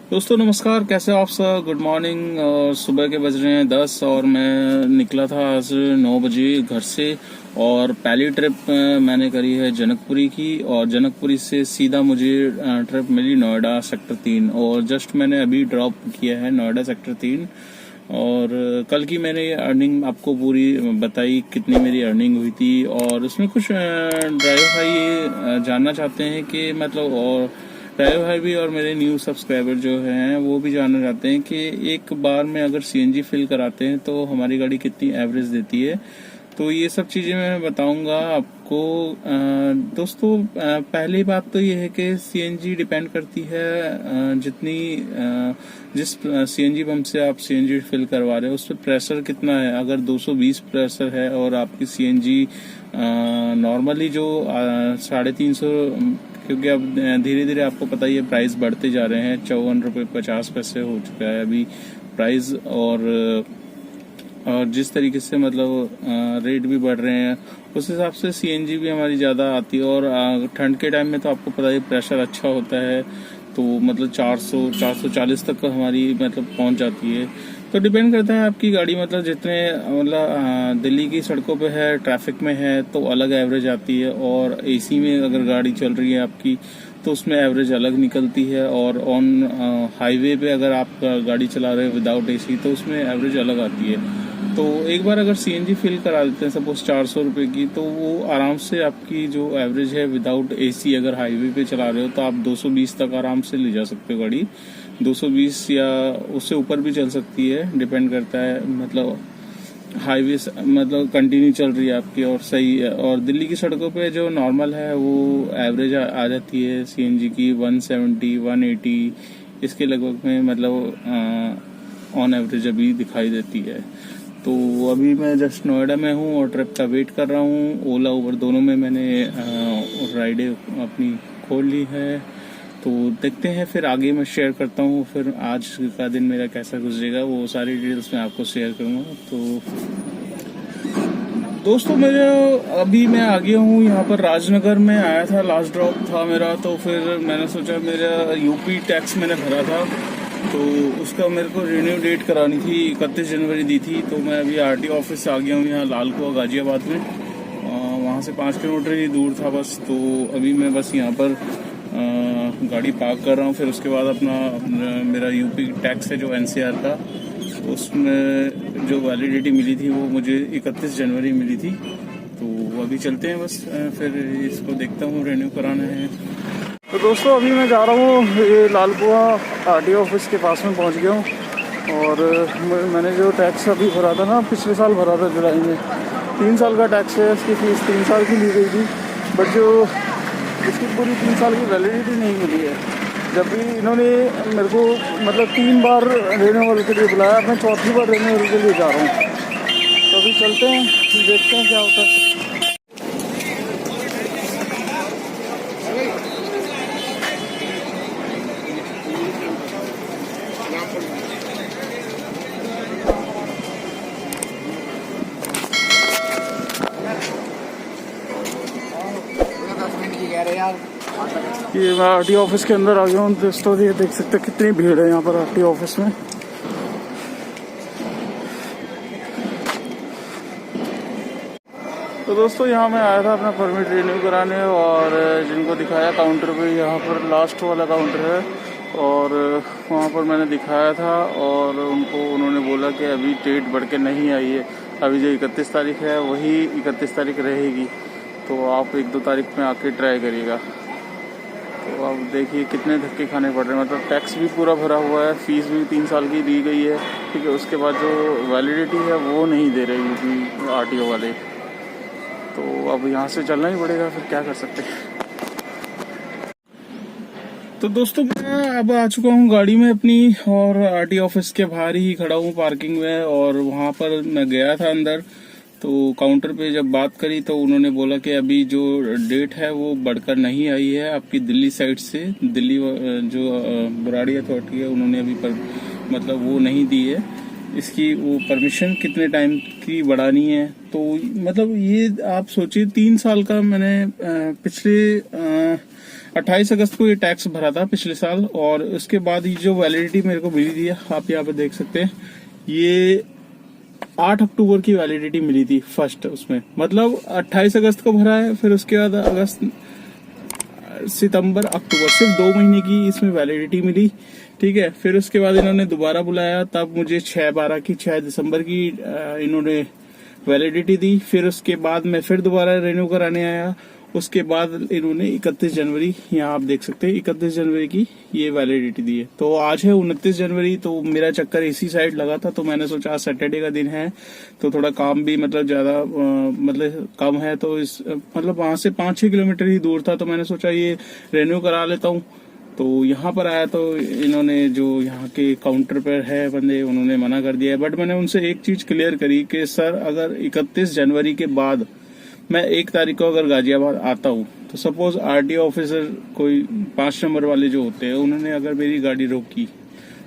दोस्तों नमस्कार, कैसे हो आप सब। Good morning. और सुबह के बज रहे हैं 10 और मैं निकला था आज 9 बजे घर से। और पहली ट्रिप मैंने करी है जनकपुरी की, और जनकपुरी से सीधा मुझे ट्रिप मिली नोएडा सेक्टर 3। और जस्ट मैंने अभी ड्रॉप किया है नोएडा सेक्टर 3। और कल की मैंने अर्निंग आपको पूरी बताई, कितनी मेरी अर्निंग हुई थी। और उसमें कुछ ड्राइवर भाई ये जानना चाहते हैं कि मतलब, और ड्राइवर भाई भी और मेरे न्यू सब्सक्राइबर जो हैं वो भी जानना चाहते हैं कि एक बार में अगर सीएनजी फिल कराते हैं तो हमारी गाड़ी कितनी एवरेज देती है। तो ये सब चीज़ें मैं बताऊंगा आपको। दोस्तों, पहली बात तो ये है कि सीएनजी डिपेंड करती है जिस सीएनजी पंप से आप सीएनजी फिल करवा रहे हो उस पर प्रेशर कितना है। अगर 220 प्रेशर है और आपकी सीएनजी नॉर्मली जो 350, क्योंकि अब धीरे धीरे आपको पता ही है प्राइस बढ़ते जा रहे हैं। 54 रुपये 50 पैसे हो चुका है अभी प्राइस। और जिस तरीके से मतलब रेट भी बढ़ रहे हैं उस हिसाब से सीएनजी भी हमारी ज़्यादा आती है। और ठंड के टाइम में तो आपको पता है प्रेशर अच्छा होता है, तो मतलब 400 440 तक हमारी मतलब पहुंच जाती है। तो डिपेंड करता है आपकी गाड़ी मतलब जितने मतलब दिल्ली की सड़कों पे है, ट्रैफिक में है तो अलग एवरेज आती है। और एसी में अगर गाड़ी चल रही है आपकी तो उसमें एवरेज अलग निकलती है। और ऑन हाईवे पे अगर आप गाड़ी चला रहे हैं विदाउट एसी तो उसमें एवरेज अलग आती है। तो एक बार अगर सीएनजी फिल करा देते हैं सपोज 400 रुपये की, तो वो आराम से आपकी जो एवरेज है विदाउट एसी अगर हाईवे पे चला रहे हो तो आप 220 तक आराम से ले जा सकते हो गाड़ी। 220 या उससे ऊपर भी चल सकती है, डिपेंड करता है मतलब हाईवे मतलब कंटिन्यू चल रही है आपकी और सही है। और दिल्ली की सड़कों पे जो नॉर्मल है वो एवरेज आ जाती है सीएनजी की 170 180 इसके लगभग में मतलब ऑन एवरेज अभी दिखाई देती है। तो अभी मैं जस्ट नोएडा में हूँ और ट्रिप का वेट कर रहा हूँ। ओला उबर दोनों में मैंने राइडें अपनी खोल ली है। तो देखते हैं फिर आगे मैं शेयर करता हूँ फिर आज का दिन मेरा कैसा गुजरेगा, वो सारी डिटेल्स मैं आपको शेयर करूँगा। तो दोस्तों अभी मैं आ गया हूँ यहाँ पर राजनगर में आया था, लास्ट ड्रॉप था मेरा। तो फिर मैंने सोचा मेरा यूपी टैक्स मैंने भरा था तो उसका मेरे को रिन्यू डेट करानी थी, 31 जनवरी दी थी। तो मैं अभी आरटीओ ऑफिस से आ गया हूँ यहाँ लाल कुआं गाजियाबाद में। वहाँ से 5 किलोमीटर ही दूर था बस। तो अभी मैं बस यहाँ पर गाड़ी पार्क कर रहा हूँ। फिर उसके बाद अपना मेरा यूपी टैक्स है जो एनसीआर का, उसमें जो वैलिडिटी मिली थी वो मुझे 31 जनवरी मिली थी। तो अभी चलते हैं बस, फिर इसको देखता हूँ रिन्यू कराना है। तो दोस्तों अभी मैं जा रहा हूँ ये लाल कुआं आरटीओ ऑफिस के पास में पहुँच गया हूँ। और मैंने जो टैक्स अभी भरा था ना, पिछले साल भरा था जुलाई में, 3 साल का टैक्स है। इसकी फीस 3 साल की ली गई थी, बट जो इसकी पूरी 3 साल की वैलिडिटी नहीं मिली है। जब भी इन्होंने मेरे को मतलब 3 बार रिन्यूअल के लिए बुलाया, मैं 4थी बार रिन्यूअल के लिए जा रहा हूँ। तो अभी चलते हैं, देखते हैं क्या होता है। ये मैं आरटीओ ऑफिस के अंदर आ गया हूँ दोस्तों। ये देख सकते हैं कितनी भीड़ है यहाँ पर आरटीओ ऑफिस में। तो दोस्तों यहाँ मैं आया था अपना परमिट रिन्यू कराने, और जिनको दिखाया काउंटर पे, यहाँ पर लास्ट वाला काउंटर है, और वहाँ पर मैंने दिखाया था और उन्होंने बोला कि अभी डेट बढ़ के नहीं आई है, अभी जो 31 तारीख है वही 31 तारीख रहेगी। तो आप 1-2 तारीख में आके ट्राई करिएगा। तो अब देखिए कितने धक्के खाने पड़ रहे हैं। मतलब टैक्स भी पूरा भरा हुआ है, फीस भी 3 साल की दी गई है, ठीक है। उसके बाद जो वैलिडिटी है वो नहीं दे रहे यूपी आरटीओ वाले। तो अब यहाँ से चलना ही पड़ेगा, फिर क्या कर सकते हैं। तो दोस्तों मैं अब आ चुका हूँ गाड़ी में अपनी, और आरटीओ ऑफिस के बाहर ही खड़ा हूँ पार्किंग में। और वहाँ पर मैं गया था अंदर, तो काउंटर पे जब बात करी तो उन्होंने बोला कि अभी जो डेट है वो बढ़कर नहीं आई है आपकी दिल्ली साइड से। दिल्ली जो बुराड़ी अथॉरिटी है उन्होंने अभी मतलब वो नहीं दी है इसकी वो परमिशन कितने टाइम की बढ़ानी है। तो मतलब ये आप सोचिए 3 साल का मैंने पिछले 28 अगस्त को ये टैक्स भरा था पिछले साल, और उसके बाद ये जो वैलिडिटी मेरे को मिली थी, आप यहाँ पे देख सकते हैं, ये 8 अक्टूबर की वैलिडिटी मिली थी फर्स्ट उसमें, मतलब 28 अगस्त को भरा है, फिर उसके बाद अगस्त, सितंबर, अक्टूबर, सिर्फ 2 महीने की इसमें वैलिडिटी मिली। ठीक है, फिर उसके बाद इन्होंने दोबारा बुलाया, तब मुझे 6 दिसंबर की इन्होंने वैलिडिटी दी। फिर उसके बाद मैं फिर दोबारा रिन्यू कराने आया, उसके बाद इन्होंने 31 जनवरी, यहाँ आप देख सकते हैं 31 जनवरी की ये वैलिडिटी दी है। तो आज है 29 जनवरी, तो मेरा चक्कर इसी साइड लगा था, तो मैंने सोचा आज सैटरडे का दिन है तो थोड़ा काम भी मतलब ज्यादा मतलब कम है, तो इस मतलब वहां से 5-6 किलोमीटर ही दूर था, तो मैंने सोचा ये रिन्यू करा लेता हूँ। तो यहाँ पर आया तो इन्होंने जो यहाँ के काउंटर पर है बंदे, उन्होंने मना कर दिया है। बट मैंने उनसे एक चीज क्लियर करी कि सर अगर 31 जनवरी के बाद मैं 1 तारीख को अगर गाजियाबाद आता हूँ, तो सपोज आरटीओ ऑफिसर कोई 5 नंबर वाले जो होते हैं, उन्होंने अगर मेरी गाड़ी रोकी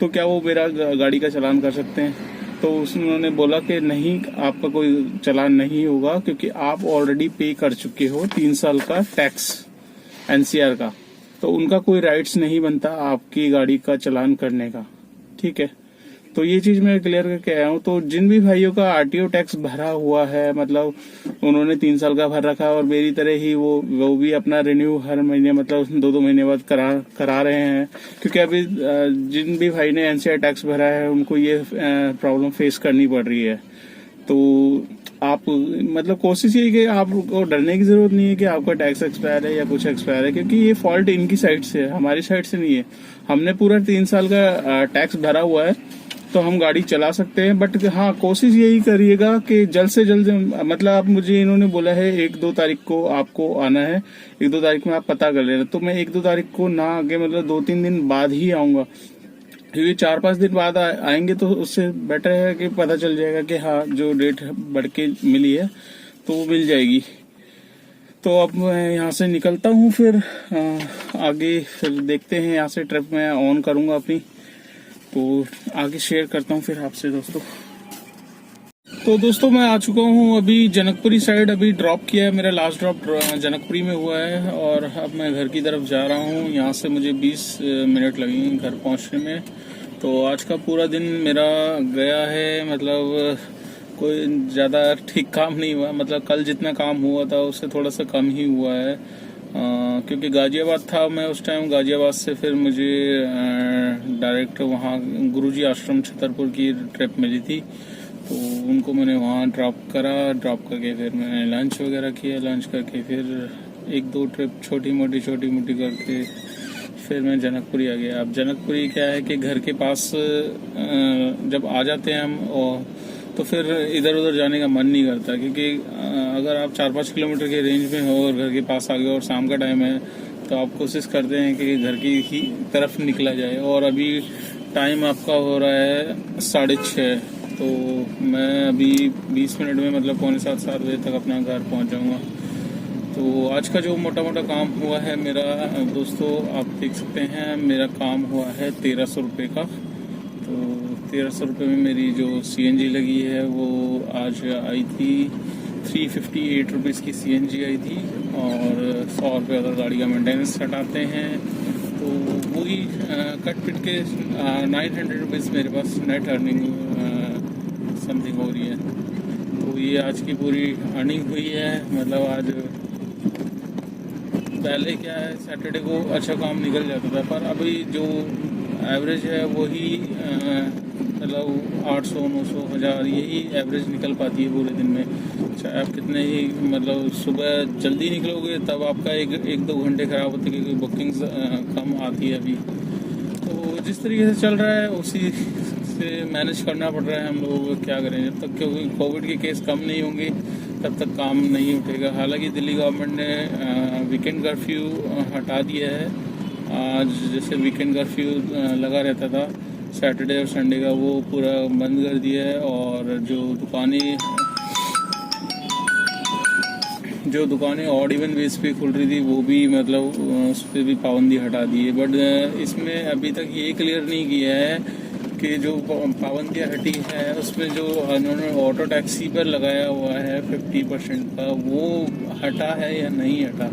तो क्या वो मेरा गाड़ी का चालान कर सकते हैं? तो उन्होंने बोला कि नहीं, आपका कोई चालान नहीं होगा, क्योंकि आप ऑलरेडी पे कर चुके हो 3 साल का टैक्स एनसीआर का, तो उनका कोई राइट्स नहीं बनता आपकी गाड़ी का चालान करने का। ठीक है, तो ये चीज मैं क्लियर करके आया हूँ। तो जिन भी भाइयों का आरटीओ टैक्स भरा हुआ है, मतलब उन्होंने 3 साल का भर रखा है, और मेरी तरह ही वो भी अपना रिन्यू हर महीने मतलब 2-2 महीने बाद करा रहे हैं, क्योंकि अभी जिन भी भाई ने एनसीआर टैक्स भरा है उनको ये प्रॉब्लम फेस करनी पड़ रही है। तो आप मतलब कोशिश ये कि आपको डरने की जरूरत नहीं है कि आपका टैक्स एक्सपायर है या कुछ एक्सपायर है, क्योंकि ये फॉल्ट इनकी साइड से है, हमारी साइड से नहीं है। हमने पूरा 3 साल का टैक्स भरा हुआ है, तो हम गाड़ी चला सकते हैं। बट हाँ, कोशिश यही करिएगा कि जल्द से जल्द, मतलब आप मुझे इन्होंने बोला है 1-2 तारीख को आपको आना है, 1-2 तारीख में आप पता कर लेना, तो मैं 1-2 तारीख को ना आके मतलब 2-3 दिन बाद ही आऊंगा, क्योंकि 4-5 दिन बाद आएंगे तो उससे बेटर है कि पता चल जाएगा कि हाँ जो डेट बढ़ के मिली है तो वो मिल जाएगी। तो अब मैं यहाँ से निकलता हूँ, फिर आगे फिर देखते हैं, यहाँ से ट्रिप मैं ऑन करूंगा अपनी, तो आगे शेयर करता हूँ फिर आपसे दोस्तों। तो दोस्तों मैं आ चुका हूँ अभी जनकपुरी साइड, अभी ड्रॉप किया है, मेरा लास्ट ड्रॉप जनकपुरी में हुआ है, और अब मैं घर की तरफ जा रहा हूँ। यहाँ से मुझे 20 मिनट लगेंगे घर पहुँचने में। तो आज का पूरा दिन मेरा गया है, मतलब कोई ज़्यादा ठीक काम नहीं हुआ, मतलब कल जितना काम हुआ था उससे थोड़ा सा कम ही हुआ है, क्योंकि गाजियाबाद था मैं उस टाइम। गाजियाबाद से फिर मुझे डायरेक्ट वहाँ गुरुजी आश्रम छतरपुर की ट्रिप मिली थी, तो उनको मैंने वहाँ ड्रॉप करके फिर मैंने लंच वगैरह किया, लंच करके फिर 1-2 ट्रिप छोटी मोटी करके फिर मैं जनकपुरी आ गया। अब जनकपुरी क्या है कि घर के पास जब आ जाते हैं हम, और तो फिर इधर उधर जाने का मन नहीं करता, क्योंकि अगर आप 4-5 किलोमीटर के रेंज में हो और घर के पास आ गए और शाम का टाइम है, तो आप कोशिश करते हैं कि घर की ही तरफ निकला जाए। और अभी टाइम आपका हो रहा है 6:30, तो मैं अभी 20 मिनट में मतलब 6:45-7 बजे तक अपना घर पहुंच जाऊंगा। तो आज का जो मोटा काम हुआ है मेरा दोस्तों, आप देख सकते हैं, मेरा काम हुआ है 1300 रुपये का। तो 1300 रुपये में मेरी जो CNG लगी है वो आज आई थी 358 रुपीज़ की CNG आई थी, और 100 रुपये अगर गाड़ी का मेंटेनेंस हटाते हैं तो वही कट पिट के 900 रुपीज़ मेरे पास नेट अर्निंग समथिंग हो रही है। तो ये आज की पूरी अर्निंग हुई है। मतलब आज पहले क्या है, सैटरडे को अच्छा काम निकल जाता था, पर अभी जो एवरेज है वही मतलब 800-900 1000 यही एवरेज निकल पाती है पूरे दिन में। चाहे आप कितने ही मतलब सुबह जल्दी निकलोगे तब आपका 1-2 घंटे खराब होते हैं, क्योंकि बुकिंग्स कम आती है अभी। तो जिस तरीके से चल रहा है उसी से मैनेज करना पड़ रहा है हम लोगों को, क्या करें। जब तक क्योंकि कोविड के केस कम नहीं होंगे तब तक काम नहीं उठेगा। हालांकि दिल्ली गवर्नमेंट ने वीकेंड कर्फ्यू हटा दिया है। आज जैसे वीकेंड कर्फ्यू लगा रहता था सैटरडे और संडे का, वो पूरा बंद कर दिया है, और जो दुकानें ऑड इवन बेस पे खुल रही थी वो भी मतलब उस पर भी पाबंदी हटा दी है। बट इसमें अभी तक ये क्लियर नहीं किया है कि जो पाबंदियाँ हटी है उसमें जो उन्होंने ऑटो टैक्सी पर लगाया हुआ है 50% का, वो हटा है या नहीं हटा।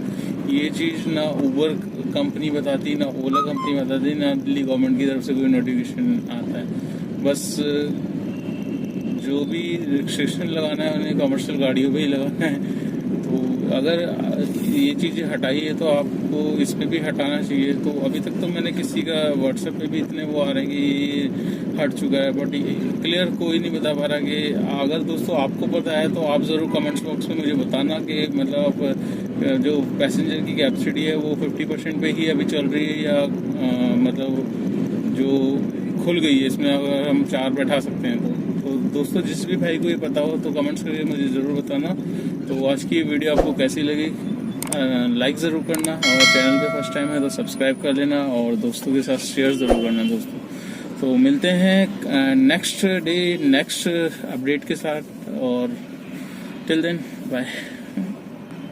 ये चीज़ ना उबर कंपनी बताती, ना ओला कंपनी बताती, ना दिल्ली गवर्नमेंट की तरफ से कोई नोटिफिकेशन आता है। बस जो भी रिस्ट्रिक्शन लगाना है उन्हें कमर्शियल गाड़ियों पे ही लगाना है। तो अगर ये चीज़ें हटाई है तो आपको इस पे भी हटाना चाहिए। तो अभी तक तो मैंने किसी का व्हाट्सएप पे भी इतने वो आ रहे हैं कि ये हट चुका है, बट क्लियर कोई नहीं बता पा रहा कि अगर दोस्तों आपको पता है तो आप ज़रूर कमेंट्स बॉक्स में मुझे बताना कि मतलब जो पैसेंजर की कैपेसिटी है वो 50% पे ही अभी चल रही है या मतलब जो खुल गई है, इसमें अगर हम 4 बैठा सकते हैं तो दोस्तों जिस भी भाई को ये पता हो तो कमेंट्स करके मुझे ज़रूर बताना। तो आज की ये वीडियो आपको कैसी लगी लाइक ज़रूर करना, और चैनल पे फर्स्ट टाइम है तो सब्सक्राइब कर लेना, और दोस्तों के साथ शेयर ज़रूर करना दोस्तों। तो मिलते हैं नेक्स्ट अपडेट के साथ, और टिल देन बाय।